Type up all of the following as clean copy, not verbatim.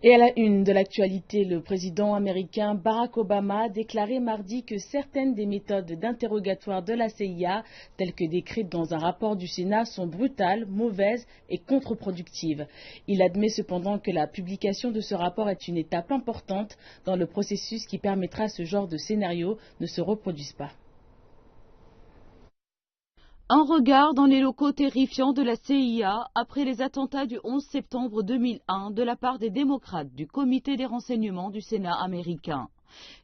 Et à la une de l'actualité, le président américain Barack Obama a déclaré mardi que certaines des méthodes d'interrogatoire de la CIA, telles que décrites dans un rapport du Sénat, sont brutales, mauvaises et contre-productives. Il admet cependant que la publication de ce rapport est une étape importante dans le processus qui permettra à ce genre de scénario ne se reproduise pas. Un regard dans les locaux terrifiants de la CIA après les attentats du 11 septembre 2001 de la part des démocrates du comité des renseignements du Sénat américain.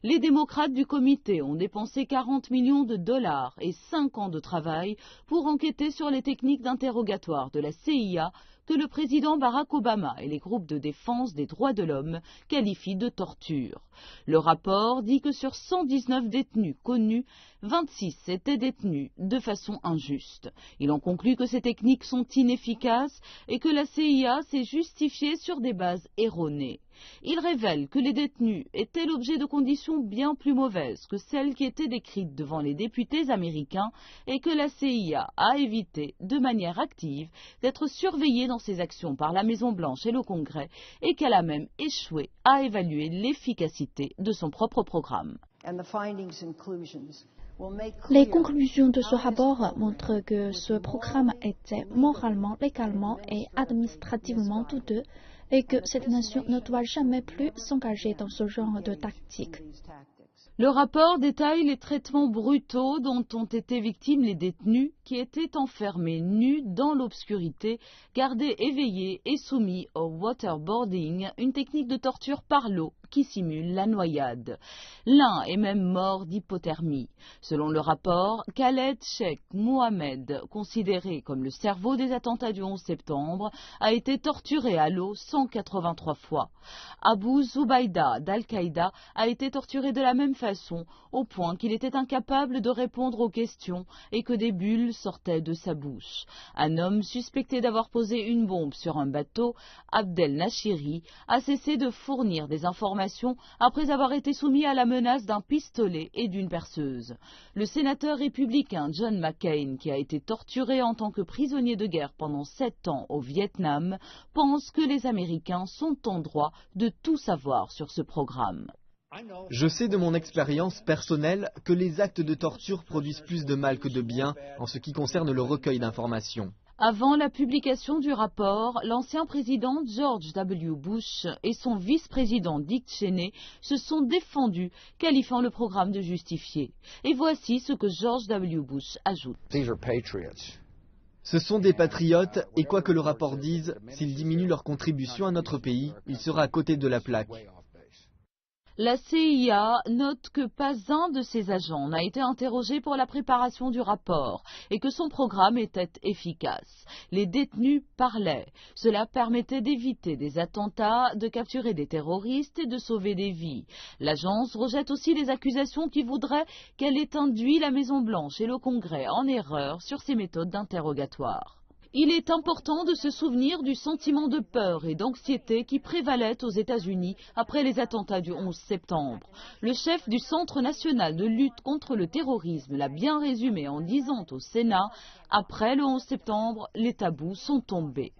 Les démocrates du comité ont dépensé 40 millions de dollars et 5 ans de travail pour enquêter sur les techniques d'interrogatoire de la CIA que le président Barack Obama et les groupes de défense des droits de l'homme qualifient de torture. Le rapport dit que sur 119 détenus connus, 26 étaient détenus de façon injuste. Il en conclut que ces techniques sont inefficaces et que la CIA s'est justifiée sur des bases erronées. Il révèle que les détenus étaient l'objet de conditions bien plus mauvaises que celles qui étaient décrites devant les députés américains et que la CIA a évité de manière active d'être surveillée dans ses actions par la Maison-Blanche et le Congrès et qu'elle a même échoué à évaluer l'efficacité de son propre programme. Les conclusions de ce rapport montrent que ce programme était moralement, légalement et administrativement douteux et que cette nation ne doit jamais plus s'engager dans ce genre de tactique. Le rapport détaille les traitements brutaux dont ont été victimes les détenus qui étaient enfermés nus dans l'obscurité, gardés éveillés et soumis au waterboarding, une technique de torture par l'eau qui simule la noyade. L'un est même mort d'hypothermie. Selon le rapport, Khaled Sheikh Mohammed, considéré comme le cerveau des attentats du 11 septembre, a été torturé à l'eau 183 fois. Abu Zubaydah d'Al-Qaïda a été torturé de la même façon, au point qu'il était incapable de répondre aux questions et que des bulles sortaient de sa bouche. Un homme suspecté d'avoir posé une bombe sur un bateau, Abdel Nashiri, a cessé de fournir des informations après avoir été soumis à la menace d'un pistolet et d'une perceuse. Le sénateur républicain John McCain, qui a été torturé en tant que prisonnier de guerre pendant 7 ans au Vietnam, pense que les Américains sont en droit de tout savoir sur ce programme. Je sais de mon expérience personnelle que les actes de torture produisent plus de mal que de bien en ce qui concerne le recueil d'informations. Avant la publication du rapport, l'ancien président George W. Bush et son vice-président Dick Cheney se sont défendus, qualifiant le programme de justifié. Et voici ce que George W. Bush ajoute. Ce sont des patriotes et quoi que le rapport dise, s'ils diminuent leur contribution à notre pays, il sera à côté de la plaque. La CIA note que pas un de ses agents n'a été interrogé pour la préparation du rapport et que son programme était efficace. Les détenus parlaient. Cela permettait d'éviter des attentats, de capturer des terroristes et de sauver des vies. L'agence rejette aussi les accusations qui voudraient qu'elle ait induit la Maison-Blanche et le Congrès en erreur sur ses méthodes d'interrogatoire. Il est important de se souvenir du sentiment de peur et d'anxiété qui prévalait aux États-Unis après les attentats du 11 septembre. Le chef du Centre national de lutte contre le terrorisme l'a bien résumé en disant au Sénat « Après le 11 septembre, les tabous sont tombés ».